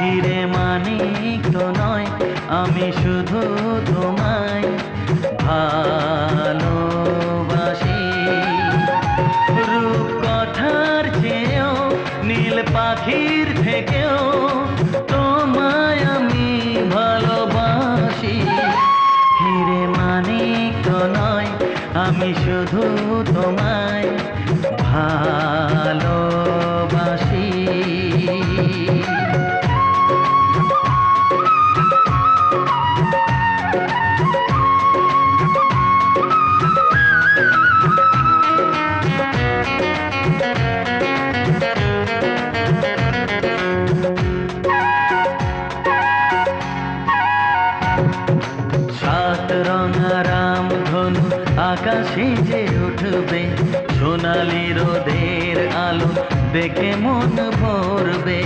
হিরে মানিক তো নয়, আমি শুধু তোমায় ভালোবাসি। রূপকথার চেয়েও নীল পাখির থেকেও তোমায় আমি ভালোবাসি। হিরে মানিক তো নয়, আমি শুধু তোমায় ভালোবাসি। সাত রঙা রামধনু আকাশে যে উঠবে, সোনালি রোদের আলো দেখে মন ভরবে।